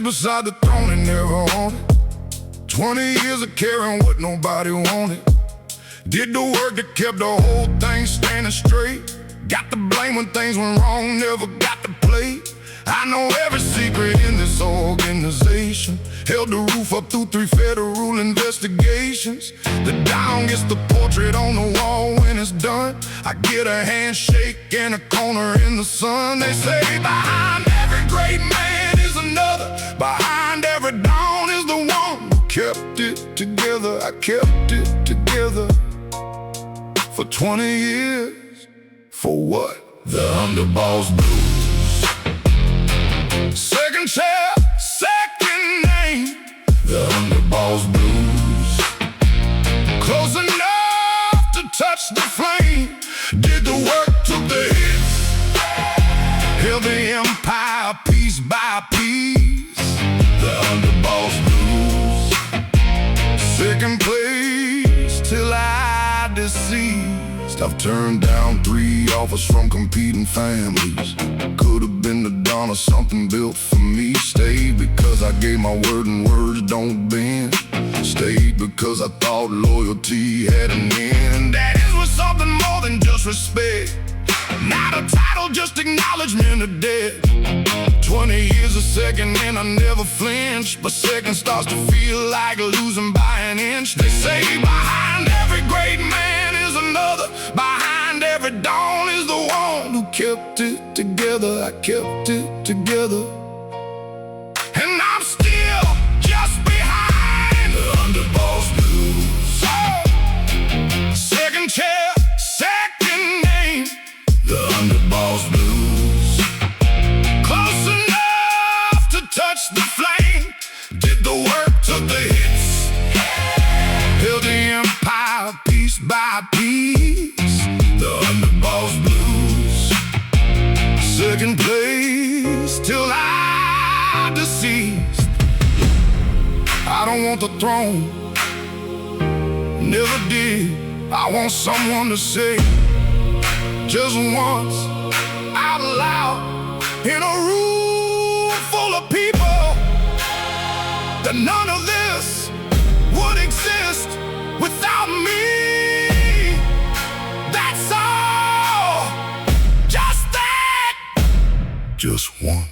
Beside the throne and never on it. 20 years of caring what nobody wanted. Did the work that kept the whole thing standing straight. Got the blame when things went wrong, never got the play. I know every secret in this organization. Held the roof up through 3 federal investigations. The down gets the portrait on the wall when it's done. I get a handshake and a corner in the sun. They say behind every great man is another. Behind every dawn is the one who kept it together. I kept it together for 20 years. For what? The Underboss Blues. Second chair, second name. The Underboss Blues. Close enough to touch the flame. Did the work, took the hits. Held the empire piece by piece. The Underboss Blues. Second place till I deceased. I've turned down 3 offers from competing families. Could've been the dawn of something built for me. Stayed because I gave my word and words don't bend. Stayed because I thought loyalty had an end. That is with something more than just respect. Not a title, just acknowledgement of debt. 20 years a second and I never flinch. But second starts to feel like losing by an inch. They say behind every great man is another. Behind every dawn is the one who kept it together. I kept it together. And I'm still just behind the Underboss Blues. Oh, second chair, second name. The Underboss Blues. Close enough to touch the flame. Did the work, took the hits. Held the empire piece by piece. The Underboss Blues. Second place till I deceased. I don't want the throne, never did. I want someone to say just once, out loud, in a room full of people, that none of this would exist without me. That's all, just that, just once.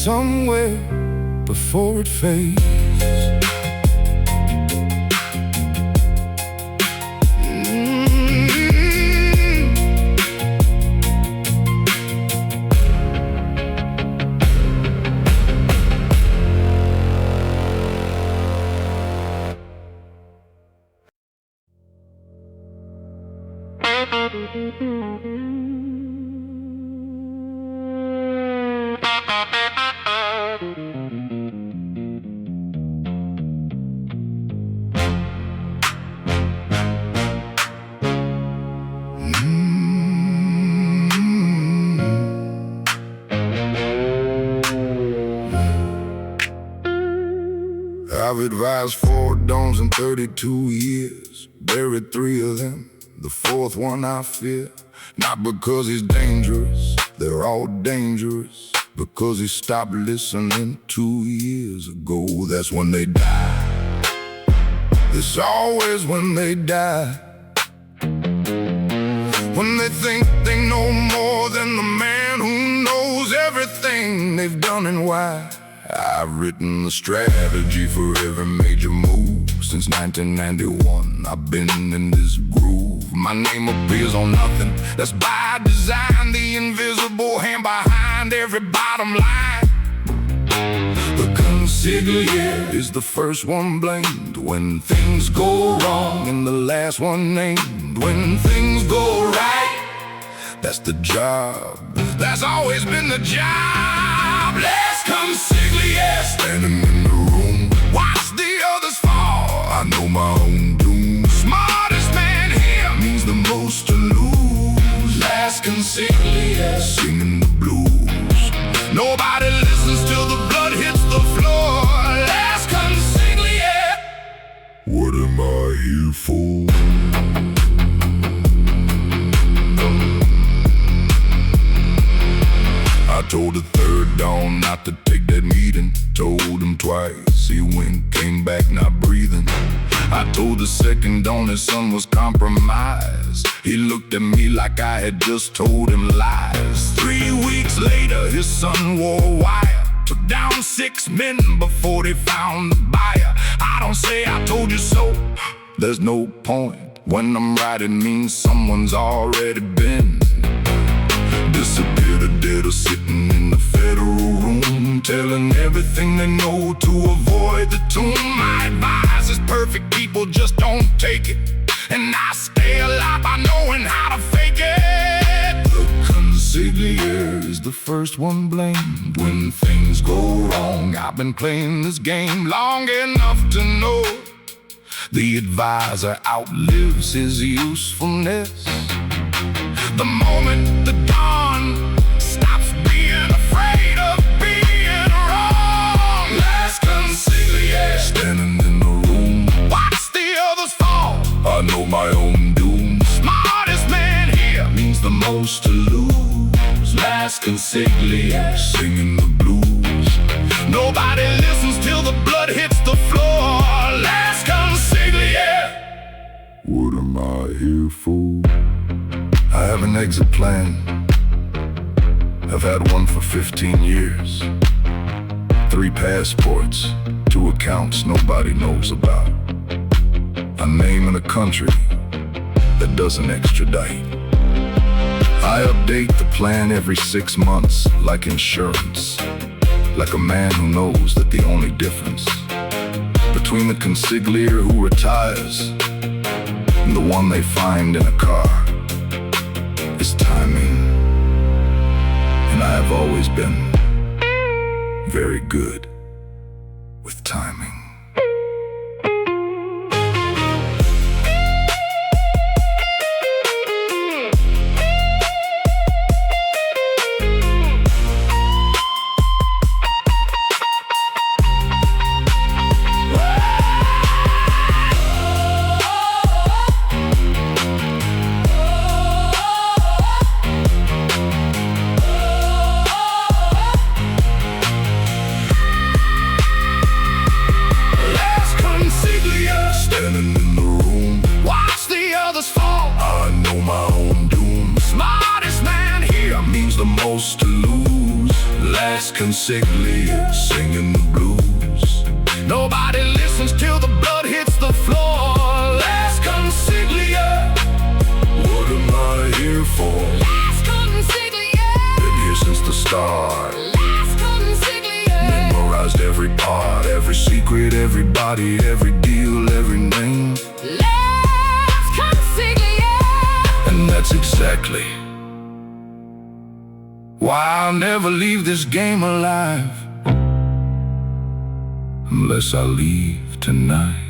Somewhere before it fades. I've advised 4 dons in 32 years. Buried 3 of them, the 4th one I fear. Not because he's dangerous, they're all dangerous. Because he stopped listening 2 years ago. That's when they die. It's always when they die. When they think they know more than the man who knows everything they've done and why. I've written the strategy for every major move. Since 1991, I've been in this groove. My name appears on nothing, that's by design. The invisible hand behind every bottom line. The consigliere is the first one blamed when things go wrong, and the last one named when things go right. That's the job, that's always been the job. Let's consigliere, standing in the room, watch the others fall. I know my own doom. Smartest man here means the most to lose. Last consigliere, singing the blues. Nobody listens till the blood hits the floor. Last consigliere, what am I here for? I told the 3rd don not to take that meeting. Told him twice, he went, came back not breathing. I told the 2nd don his son was compromised. He looked at me like I had just told him lies. 3 weeks later, his son wore a wire. Took down 6 men before they found the buyer. I don't say I told you so, there's no point. When I'm right, it means someone's already been disappeared or dead or sitting in the federal room, telling everything they know to avoid the tomb. My advice is perfect people just don't take it, and I stay alive by knowing how to fake it. The consigliere is the first one blamed when things go wrong. I've been playing this game long enough to know the advisor outlives his usefulness. The moment the dawn stops being afraid of being wrong. Last consigliere, standing in the room, watch the others fall. I know my own doom. Smartest man here means the most to lose. Last consigliere, singing the blues. Nobody listens till the blood hits the floor. Last consigliere, what am I here for? I have an exit plan. I've had one for 15 years. 3 passports, 2 accounts nobody knows about. A name in a country that doesn't extradite. I update the plan every 6 months, like insurance. Like a man who knows that the only difference between the consigliere who retires and the one they find in a car is timing. And I have always been very good with timing. Most to lose. Last consigliere, singing the blues. Nobody listens till the blood hits the floor. Last consigliere, what am I here for? Last consigliere, been here since the start. Last consigliere, memorized every part, every secret, everybody, every deal, every name. Last consigliere, and that's exactly why I'll never leave this game alive, unless I leave tonight.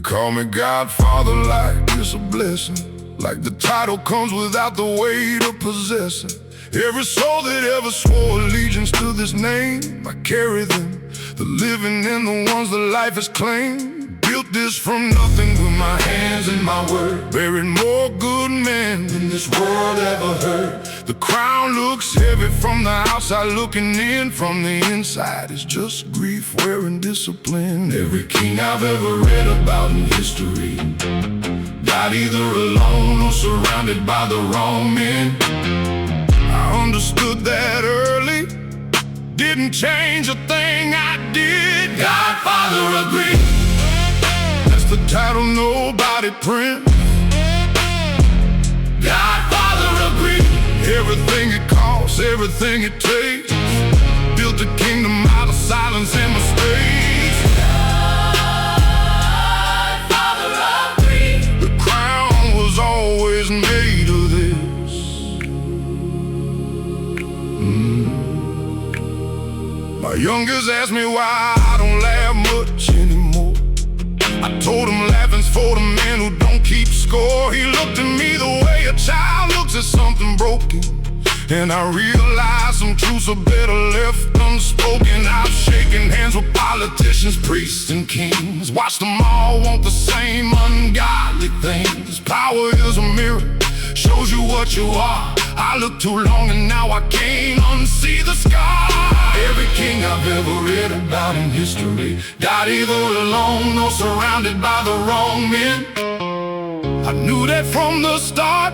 call me Godfather like it's a blessing, like the title comes without the weight of possessing. Every soul that ever swore allegiance to this name, I carry them, the living and the ones that life has claimed. Built this from nothing with my hands and my word, buried more good men than this world ever heard. The crown looks heavy from the outside looking in, from the inside it's just grief wearing discipline. Every king I've ever read about in history died either alone or surrounded by the wrong men. I understood that early, didn't change a thing I did. Godfather agreed, that's the title nobody prints. Godfather agreed, everything it costs, everything it takes. Built a kingdom out of silence and mistakes. Godfather agreed, the crown was always made of this. My youngest asked me why I don't laugh much anymore. I told him laughing's for the man who don't keep score. He looked at me the way a child looks at something broken, and I realized some truths are better left unspoken. I've shaken hands with politicians, priests, and kings, watched them all want the same ungodly things. Power is a mirror, shows you what you are. I looked too long and now I can't unsee the scar. Every king I've ever read about in history died either alone or surrounded by the wrong men. I knew that from the start,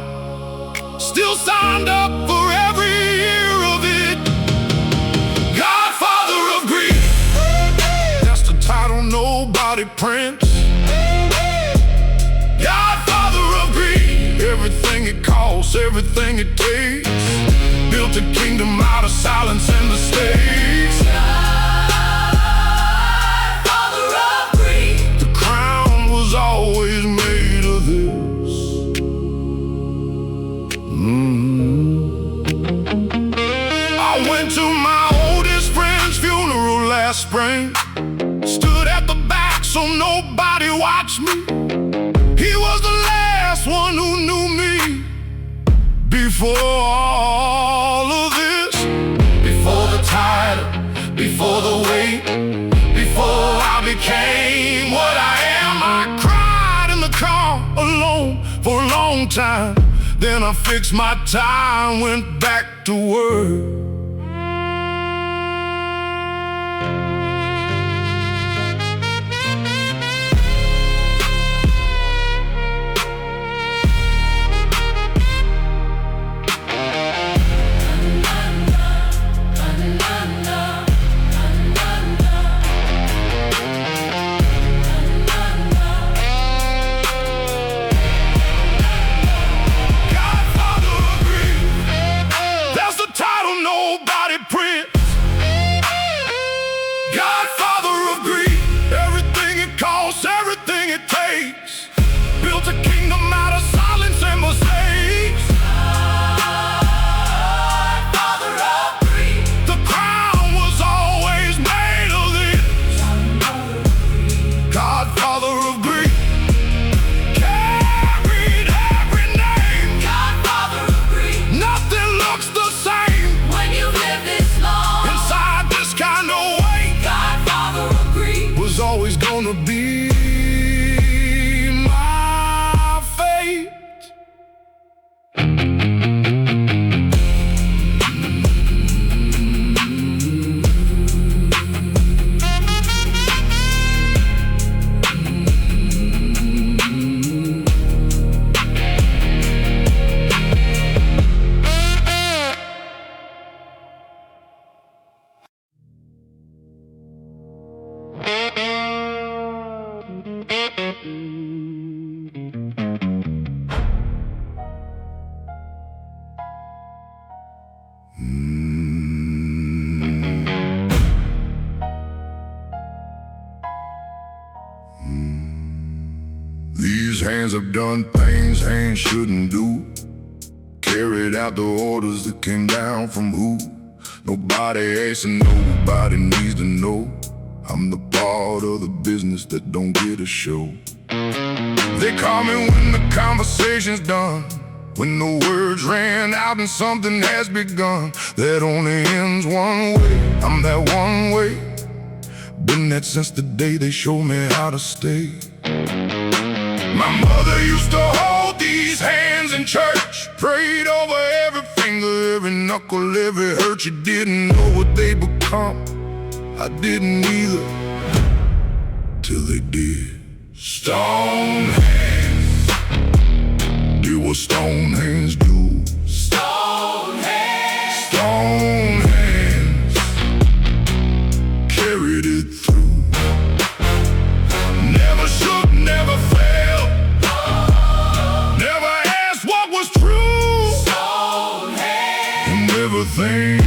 still signed up for every year of it. Godfather of grief, that's the title nobody prints. Godfather of grief, everything it costs, everything it takes. Built a kingdom out of silence and mistakes. Godfather of grief, the crown was always made of this. I went to my oldest friend's funeral last spring. Stood at the back so nobody watched me. He was the last one who knew me. Before all of this, before the title, before the weight, before I became what I am, I cried in the car alone for a long time. Then I fixed my tie, went back to work. Nobody prints. Godfather of grief, everything it costs, everything it takes. Built a kingdom out of silence and mistakes. Godfather of grief, the crown was always made of this. Godfather of grief, carried every name. Godfather of grief, nothing looks the same when you live this long inside this kind of way. Godfather of grief, was always gonna be my fate. These hands have done things hands shouldn't do. Carried out the orders that came down from who? Nobody asking, nobody needs to know. I'm the part of the business that don't get a show. They call me when the conversation's done, when the words ran out and something has begun that only ends one way. I'm that one way. Been that since the day they showed me how to stay. My mother used to hold these hands in church, prayed over every finger, every knuckle, every hurt. You didn't know what they become, I didn't either, till they did. Stone hands do what stone hands do. Stone hands. Stone hands carried it through. Never shook, never failed, never asked what was true. Stone hands. And everything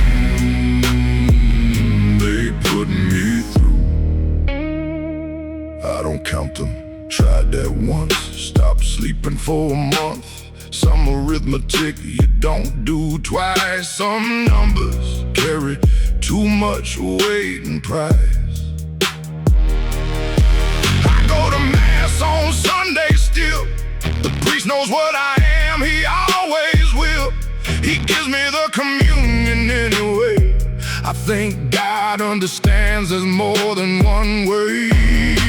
they put me through, I don't count them. Tried that once, stopped sleeping for a month. Some arithmetic you don't do twice. Some numbers carry too much weight and price. I go to mass on Sunday still. The priest knows what I am, he always will. He gives me the communion anyway. I think God understands there's more than one way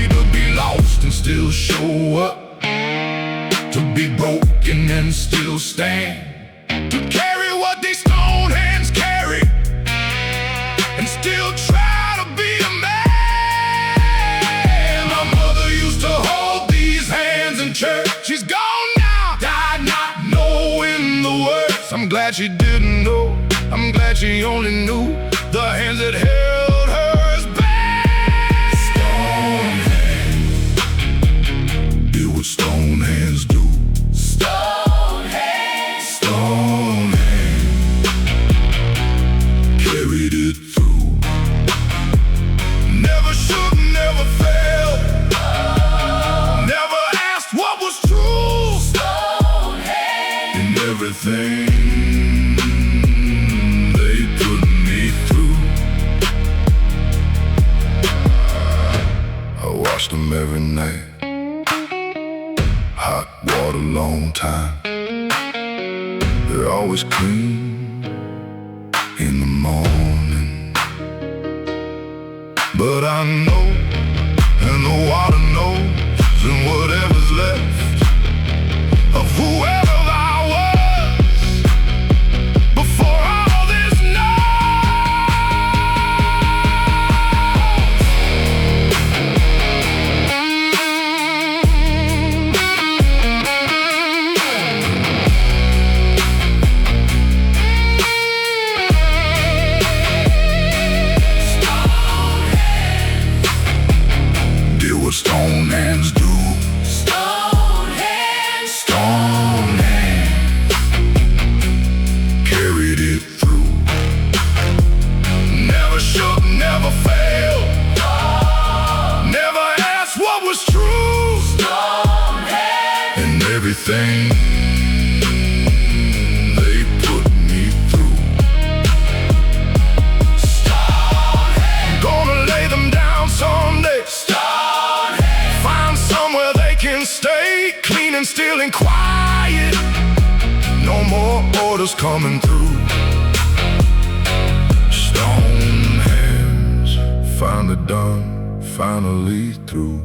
to be lost and still show up, to be broken and still stand, to carry what these stone hands carry and still try to be a man. My mother used to hold these hands in church. She's gone now, died not knowing the words. I'm glad she didn't know, I'm glad she only knew the hands that held hers back. Stone hands do what stone hands do. Stone hands. Stone hands carried it through. Never shook, never failed, never asked what was true. Stone hands. And everything they put me through, I watched them every night. Hot water, long time. They're always clean in the morning. But I know, and the water knows, and whatever's left of whoever I was before all this stone hands do. Stone hands. Stone hands carried it through. Never shook, never failed, never asked what was true. Stone hands. And everything they put me through, Stone hands. gonna lay them down someday. Stay clean and still and quiet. No more orders coming through. Stone hands finally done, finally through.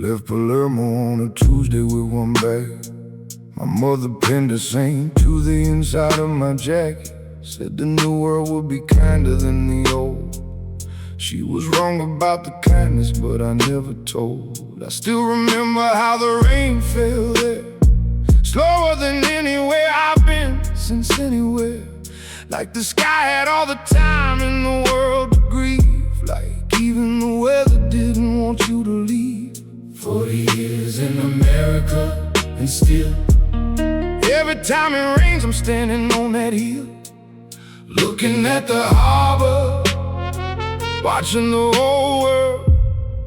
Left Palermo on a Tuesday with one bag. My mother pinned a saint to the inside of my jacket. Said the new world would be kinder than the old. She was wrong about the kindness, but I never told. I still remember how the rain fell there slower than anywhere I've been since anywhere. Like the sky had all the time in the world to grieve. Like even the weather didn't want you to leave. 40 years in America, and still every time it rains I'm standing on that hill, looking at the harbor, watching the whole world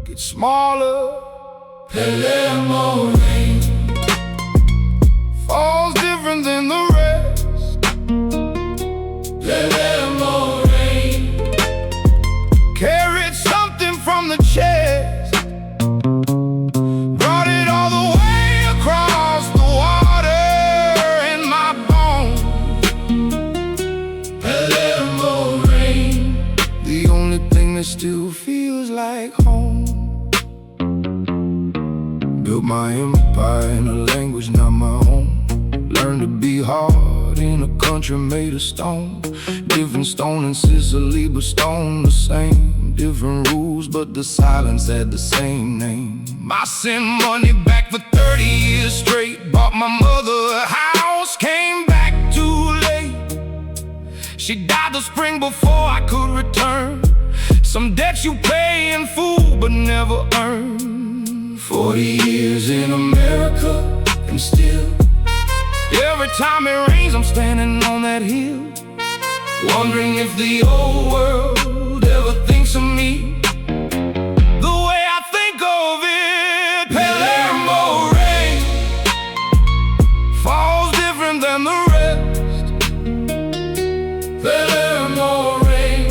get smaller. Palermo rain falls different than the rest. Palermo rain carried something from the chest, brought it all the way across the water in my bones. Palermo rain, the only thing that still feels like home. Built my empire in a language not my own. Learned to be hard in a country made of stone. Different stone in Sicily, but stone the same. Different rules, but the silence had the same name. I sent money back for 30 years straight. Bought my mother a house, came back too late. She died the spring before I could return. Some debts you pay in full, but never earn. 40 years in America, and still every time it rains I'm standing on that hill, wondering if the old world ever thinks of me the way I think of it. Palermo rain falls different than the rest. Palermo rain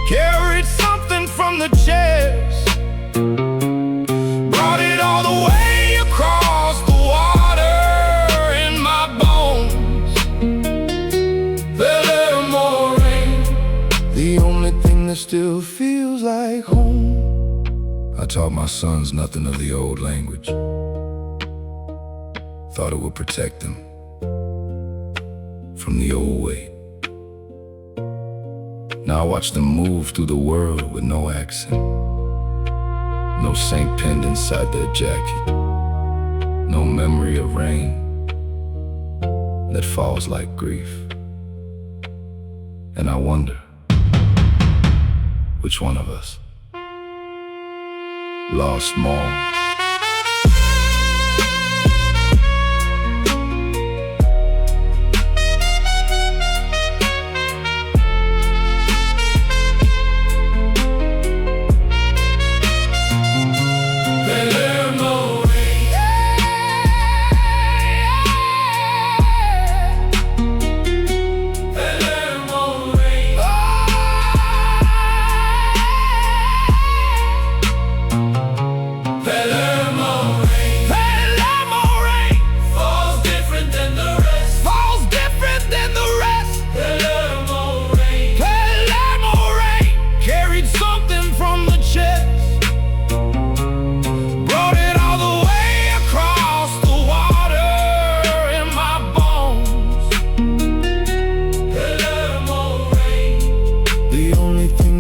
carried something from the chest, still feels like home. I taught my sons nothing of the old language. Thought it would protect them from the old way. Now I watch them move through the world with no accent, no saint pinned inside their jacket, no memory of rain that falls like grief. And I wonder, which one of us lost more?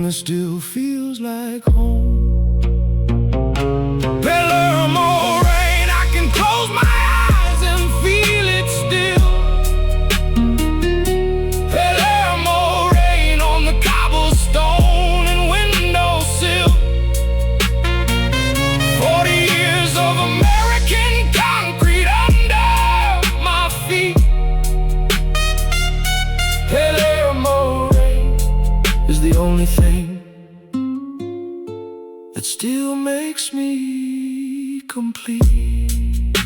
Still feels like home. Palermo rain, I can close my eyes and feel it still. Palermo rain on the cobblestone and windowsill. 40 years of American concrete under my feet. Palermo rain is the only thing that still makes me complete.